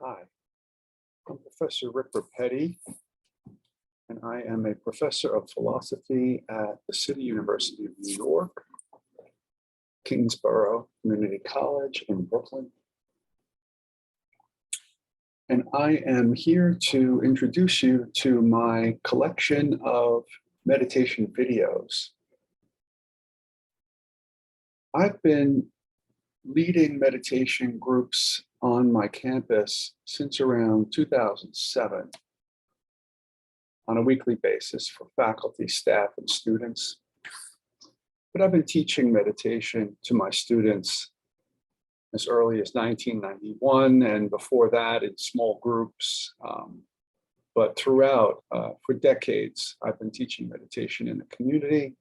Hi, I'm Professor Rick Rapetti, and I am a professor of philosophy at the City University of New York, Kingsborough Community College in Brooklyn. And I am here to introduce you to my collection of meditation videos. I've been leading meditation groups on my campus since around 2007 on a weekly basis for faculty, staff, and students. But I've been teaching meditation to my students as early as 1991, and before that in small groups. But throughout, for decades, I've been teaching meditation in the community,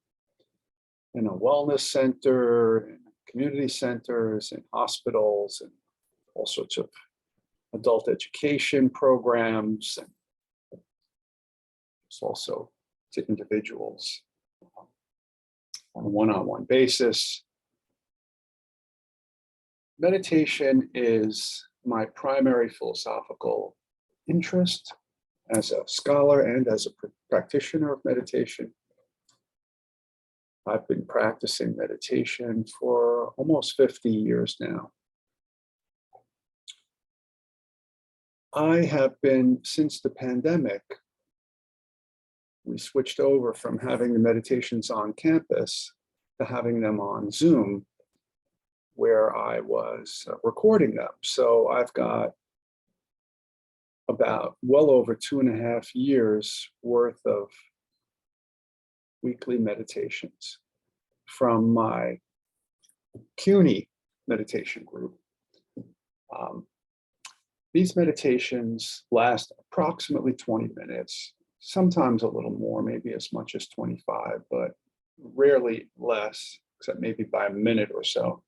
in a wellness center, in community centers, in hospitals, and all sorts of adult education programs, and also to individuals on a one-on-one basis. Meditation is my primary philosophical interest as a scholar and as a practitioner of meditation. I've been practicing meditation for almost 50 years now. I have been, since the pandemic, we switched over from having the meditations on campus to having them on Zoom, where I was recording them. So I've got about well over 2.5 years worth of weekly meditations from my CUNY meditation group. These meditations last approximately 20 minutes, sometimes a little more, maybe as much as 25, but rarely less, except maybe by a minute or so.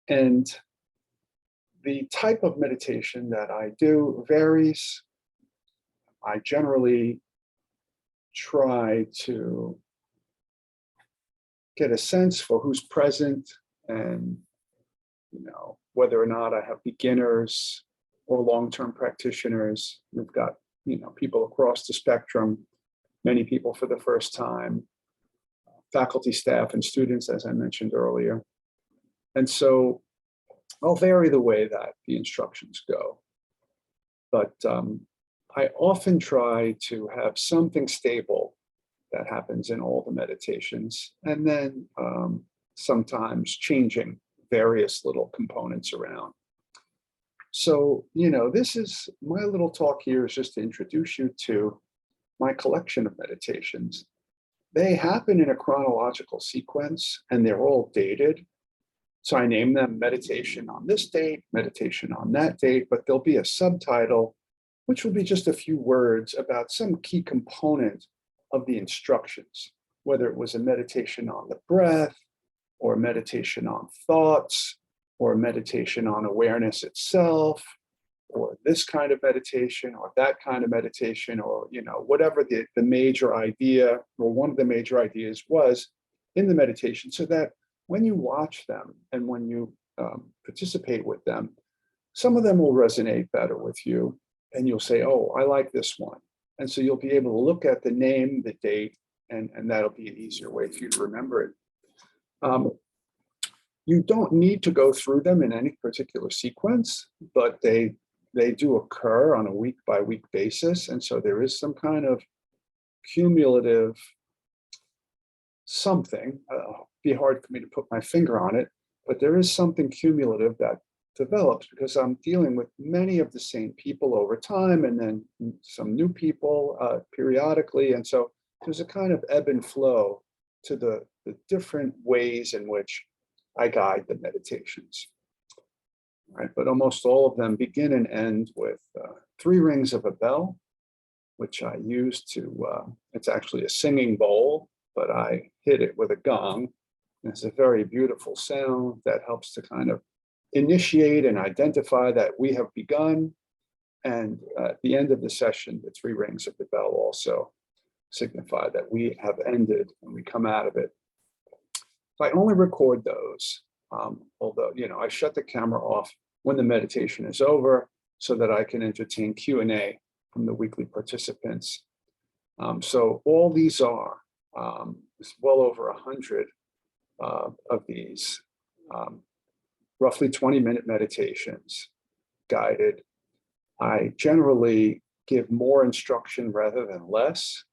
And the type of meditation that I do varies. I generally try to get a sense for who's present and, whether or not I have beginners or long-term practitioners. We've got, people across the spectrum, many people for the first time, faculty, staff, and students, as I mentioned earlier. And so I'll vary the way that the instructions go. But I often try to have something stable that happens in all the meditations, and then sometimes changing various little components around. So, this is my little talk here is just to introduce you to my collection of meditations. They happen in a chronological sequence, and they're all dated. So I name them meditation on this date, meditation on that date, but there'll be a subtitle, which will be just a few words about some key component of the instructions, whether it was a meditation on the breath, or a meditation on thoughts, or a meditation on awareness itself, or this kind of meditation, or that kind of meditation, or whatever the major idea, or one of the major ideas was in the meditation, so that when you watch them and when you participate with them, some of them will resonate better with you, and you'll say, oh, I like this one. And so you'll be able to look at the name, the date, and that'll be an easier way for you to remember it. You don't need to go through them in any particular sequence, but they do occur on a week-by-week basis. And so there is some kind of cumulative something. Be hard for me to put my finger on it, but there is something cumulative that develops because I'm dealing with many of the same people over time, and then some new people periodically. And so there's a kind of ebb and flow to the different ways in which I guide the meditations. Right, but almost all of them begin and end with 3 rings of a bell, which I use to, it's actually a singing bowl, but I hit it with a gong. It's a very beautiful sound that helps to kind of initiate and identify that we have begun. And at the end of the session, the 3 rings of the bell also signify that we have ended and we come out of it. So I only record those, although, I shut the camera off when the meditation is over. so that I can entertain Q&A from the weekly participants. So all these are, it's well over 100 of these, roughly 20-minute meditations, guided. I generally give more instruction rather than less,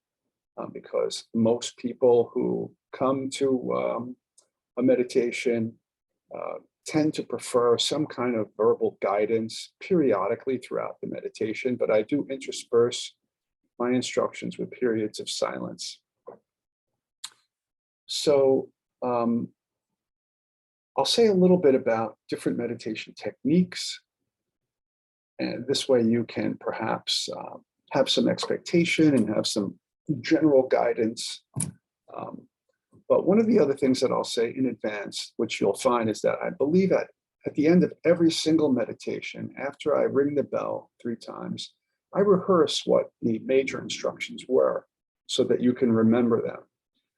because most people who come to a meditation tend to prefer some kind of verbal guidance periodically throughout the meditation, but I do intersperse my instructions with periods of silence. So I'll say a little bit about different meditation techniques, and this way you can perhaps have some expectation and have some general guidance. But one of the other things that I'll say in advance, which you'll find, is that I believe at the end of every single meditation, after I ring the bell 3 times, I rehearse what the major instructions were so that you can remember them.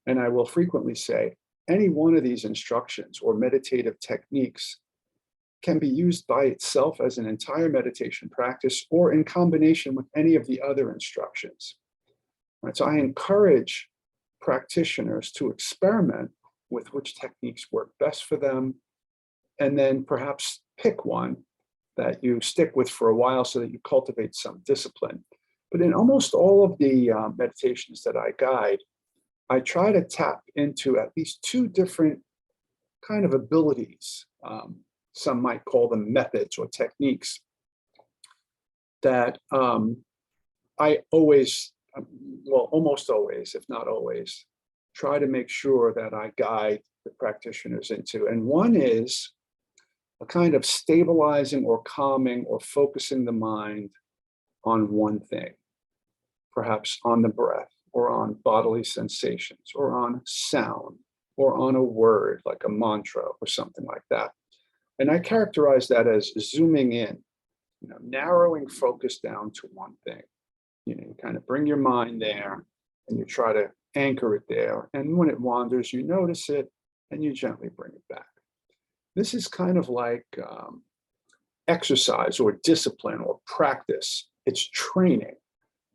And I will frequently say, any one of these instructions or meditative techniques can be used by itself as an entire meditation practice or in combination with any of the other instructions. Right? So I encourage practitioners to experiment with which techniques work best for them, and then perhaps pick one that you stick with for a while so that you cultivate some discipline. But in almost all of the meditations that I guide, I try to tap into at least 2 different kind of abilities. Some might call them methods or techniques that I always, well, almost always, if not always, try to make sure that I guide the practitioners into. And one is a kind of stabilizing or calming or focusing the mind on one thing, perhaps on the breath or on bodily sensations or on sound or on a word like a mantra or something like that. And I characterize that as zooming in, narrowing focus down to one thing. You kind of bring your mind there and you try to anchor it there. And when it wanders, you notice it and you gently bring it back. This is kind of like exercise or discipline or practice. It's training,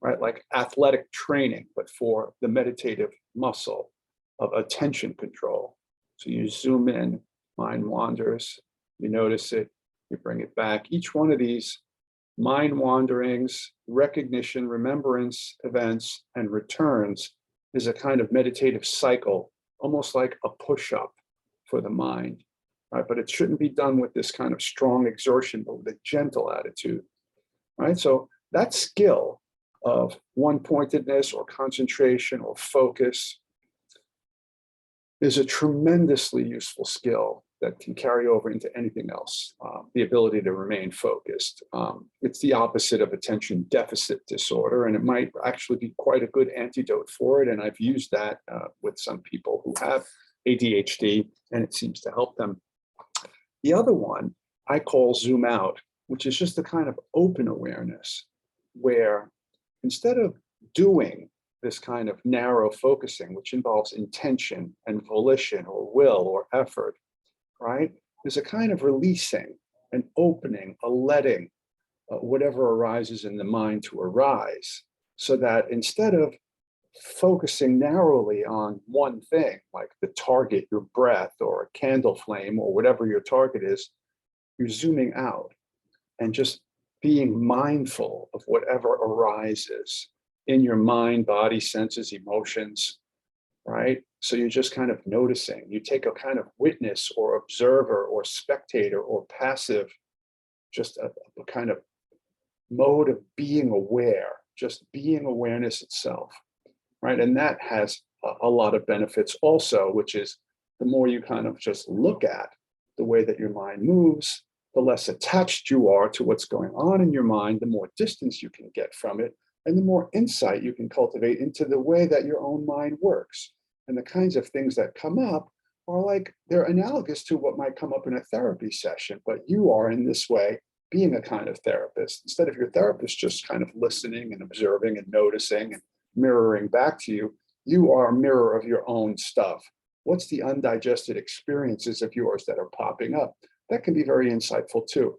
right? Like athletic training, but for the meditative muscle of attention control. So you zoom in, mind wanders, you notice it, you bring it back. Each one of these mind wanderings, recognition, remembrance events, and returns is a kind of meditative cycle, almost like a push-up for the mind, right? But it shouldn't be done with this kind of strong exertion, but with a gentle attitude, right? So that skill of one-pointedness or concentration or focus is a tremendously useful skill that can carry over into anything else, the ability to remain focused. It's the opposite of attention deficit disorder, and it might actually be quite a good antidote for it. And I've used that with some people who have ADHD, and it seems to help them. The other one I call zoom out, which is just a kind of open awareness where instead of doing this kind of narrow focusing, which involves intention and volition or will or effort, right? There's a kind of releasing, an opening, a letting, whatever arises in the mind to arise, so that instead of focusing narrowly on one thing, like the target, your breath, or a candle flame, or whatever your target is, you're zooming out and just being mindful of whatever arises in your mind, body, senses, emotions, right? So you're just kind of noticing. You take a kind of witness or observer or spectator or passive, just a kind of mode of being aware, just being awareness itself, right? And that has a lot of benefits also, which is the more you kind of just look at the way that your mind moves, the less attached you are to what's going on in your mind, the more distance you can get from it, and the more insight you can cultivate into the way that your own mind works. And the kinds of things that come up are like, they're analogous to what might come up in a therapy session, but you are in this way being a kind of therapist. Instead of your therapist just kind of listening and observing and noticing and mirroring back to you, you are a mirror of your own stuff. What's the undigested experiences of yours that are popping up? That can be very insightful too.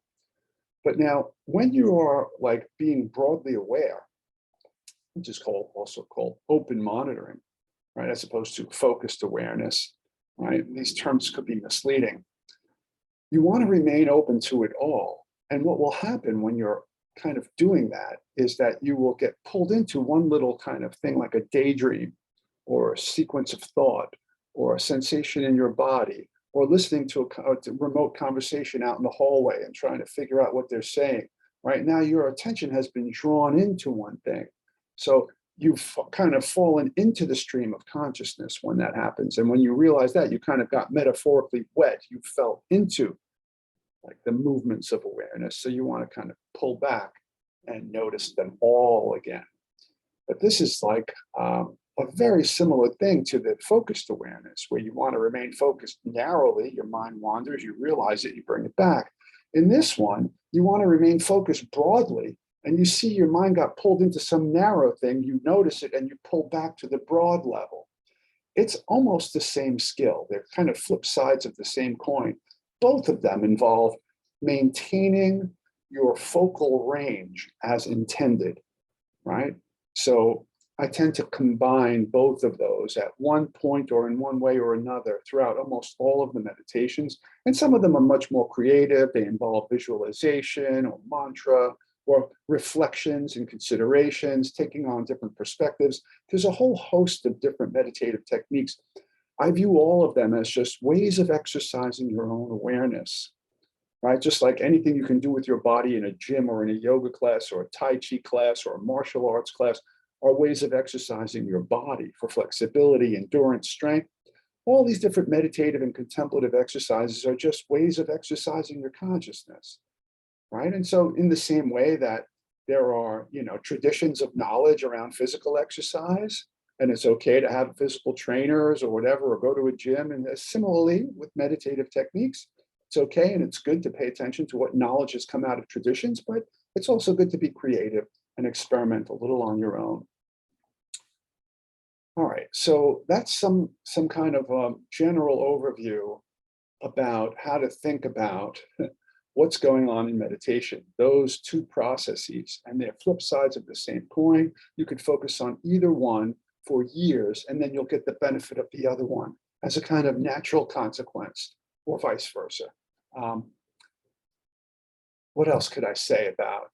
But now, when you are like being broadly aware, which is also called open monitoring, right, as opposed to focused awareness, right? These terms could be misleading. You want to remain open to it all. And what will happen when you're kind of doing that is that you will get pulled into one little kind of thing like a daydream or a sequence of thought or a sensation in your body or listening to a remote conversation out in the hallway and trying to figure out what they're saying. Right now, your attention has been drawn into one thing. So you've kind of fallen into the stream of consciousness when that happens. And when you realize that, you kind of got metaphorically wet. You fell into like the movements of awareness. So you want to kind of pull back and notice them all again. But this is like a very similar thing to the focused awareness, where you want to remain focused narrowly. Your mind wanders, you realize it, you bring it back. In this one, you want to remain focused broadly, and you see your mind got pulled into some narrow thing, you notice it, and you pull back to the broad level. It's almost the same skill. They're kind of flip sides of the same coin. Both of them involve maintaining your focal range as intended, right? So I tend to combine both of those at one point or in one way or another throughout almost all of the meditations. And some of them are much more creative. They involve visualization or mantra or reflections and considerations, taking on different perspectives. There's a whole host of different meditative techniques. I view all of them as just ways of exercising your own awareness, right? Just like anything you can do with your body in a gym or in a yoga class or a Tai Chi class or a martial arts class are ways of exercising your body for flexibility, endurance, strength. All these different meditative and contemplative exercises are just ways of exercising your consciousness, right? And so in the same way that there are, traditions of knowledge around physical exercise, and it's okay to have physical trainers or whatever, or go to a gym. And similarly with meditative techniques, it's okay and it's good to pay attention to what knowledge has come out of traditions, but it's also good to be creative and experiment a little on your own. All right, so that's some kind of general overview about how to think about what's going on in meditation. Those two processes, and they're flip sides of the same coin. You could focus on either one for years, and then you'll get the benefit of the other one as a kind of natural consequence, or vice versa. What else could I say about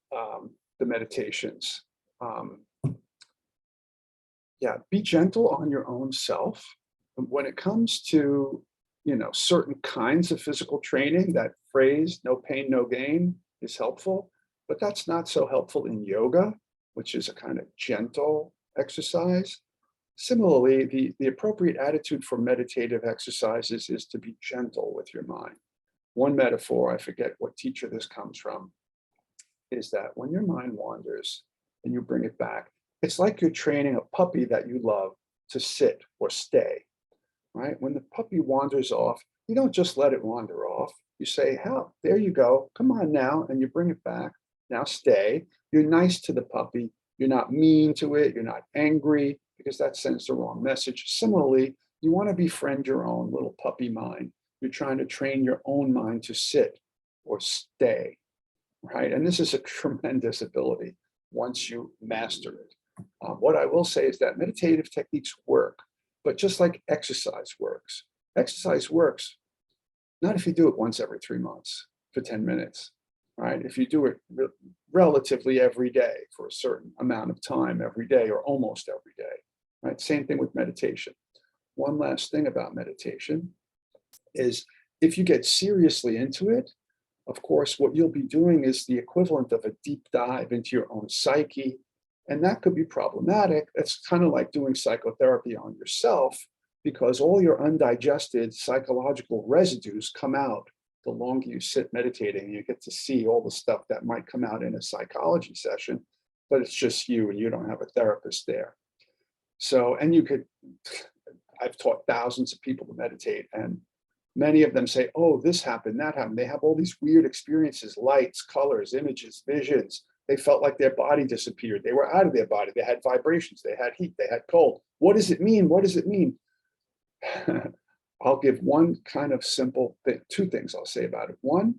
the meditations? Yeah, be gentle on your own self. When it comes to, certain kinds of physical training, that phrase, no pain, no gain, is helpful, but that's not so helpful in yoga, which is a kind of gentle exercise. Similarly, the appropriate attitude for meditative exercises is to be gentle with your mind. One metaphor, I forget what teacher this comes from, is that when your mind wanders and you bring it back, it's like you're training a puppy that you love to sit or stay, right? When the puppy wanders off, you don't just let it wander off. You say, hell, there you go. Come on now. And you bring it back. Now stay. You're nice to the puppy. You're not mean to it. You're not angry, because that sends the wrong message. Similarly, you want to befriend your own little puppy mind. You're trying to train your own mind to sit or stay, right? And this is a tremendous ability once you master it. What I will say is that meditative techniques work, but just like exercise works not if you do it once every 3 months for 10 minutes, right? If you do it relatively every day for a certain amount of time every day or almost every day, right? Same thing with meditation. One last thing about meditation is if you get seriously into it, of course, what you'll be doing is the equivalent of a deep dive into your own psyche. And that could be problematic. It's kind of like doing psychotherapy on yourself, because all your undigested psychological residues come out the longer you sit meditating. You get to see all the stuff that might come out in a psychology session, but it's just you and you don't have a therapist there. So, and I've taught thousands of people to meditate, and many of them say, oh, this happened, that happened. They have all these weird experiences, lights, colors, images, visions. They felt like their body disappeared. They were out of their body. They had vibrations. They had heat. They had cold. What does it mean? What does it mean? I'll give one kind of simple thing, two things I'll say about it. One,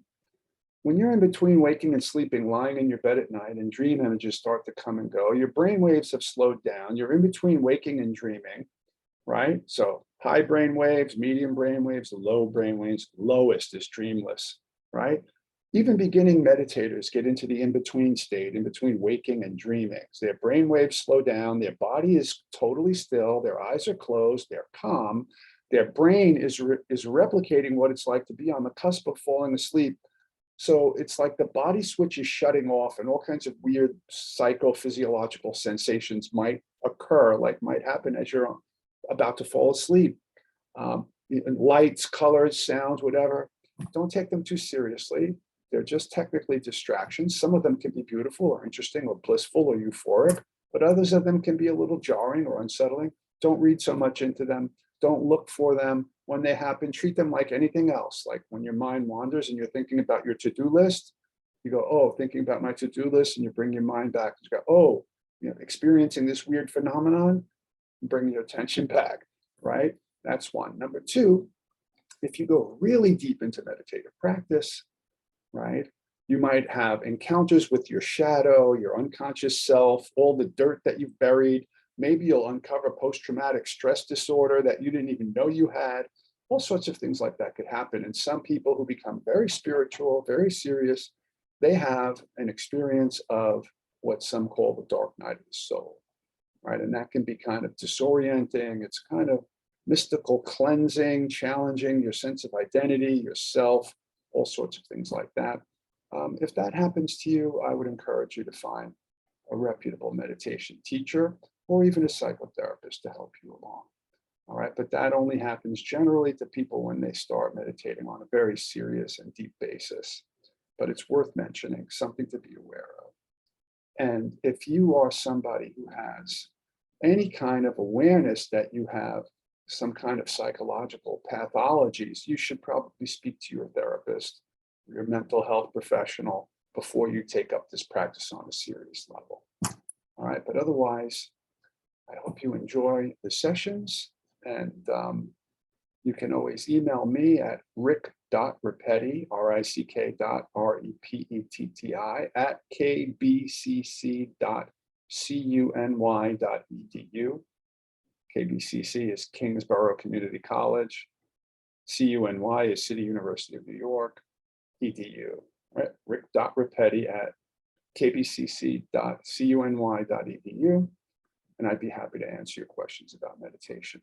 when you're in between waking and sleeping, lying in your bed at night, and dream images start to come and go, your brain waves have slowed down. You're in between waking and dreaming, right? So high brain waves, medium brain waves, low brain waves, lowest is dreamless, right? Even beginning meditators get into the in-between state, in between waking and dreaming. So their brain waves slow down, their body is totally still, their eyes are closed, they're calm, their brain is replicating what it's like to be on the cusp of falling asleep. So it's like the body switch is shutting off and all kinds of weird psychophysiological sensations might occur, like might happen as you're about to fall asleep. Lights, colors, sounds, whatever. Don't take them too seriously. They're just technically distractions. Some of them can be beautiful or interesting or blissful or euphoric, but others of them can be a little jarring or unsettling. Don't read so much into them. Don't look for them. When they happen, treat them like anything else. Like when your mind wanders and you're thinking about your to-do list, you go, oh, thinking about my to-do list, and you bring your mind back. You go, oh, experiencing this weird phenomenon, bring your attention back, right? That's one. Number two, if you go really deep into meditative practice, right, you might have encounters with your shadow, your unconscious self, all the dirt that you've buried. Maybe you'll uncover post-traumatic stress disorder that you didn't even know you had. All sorts of things like that could happen. And some people who become very spiritual, very serious, they have an experience of what some call the dark night of the soul, right? And that can be kind of disorienting. It's kind of mystical cleansing, challenging your sense of identity, yourself, all sorts of things like that. If that happens to you, I would encourage you to find a reputable meditation teacher or even a psychotherapist to help you along. All right, but that only happens generally to people when they start meditating on a very serious and deep basis. But it's worth mentioning, something to be aware of. And if you are somebody who has any kind of awareness that you have some kind of psychological pathologies, you should probably speak to your therapist, your mental health professional, before you take up this practice on a serious level. All right, but otherwise, I hope you enjoy the sessions, and you can always email me at rick.repetti, rick.repetti @kbcc.cuny.edu. KBCC is Kingsborough Community College. CUNY is City University of New York, EDU. Right? Rick.repetti @kbcc.cuny.edu. And I'd be happy to answer your questions about meditation.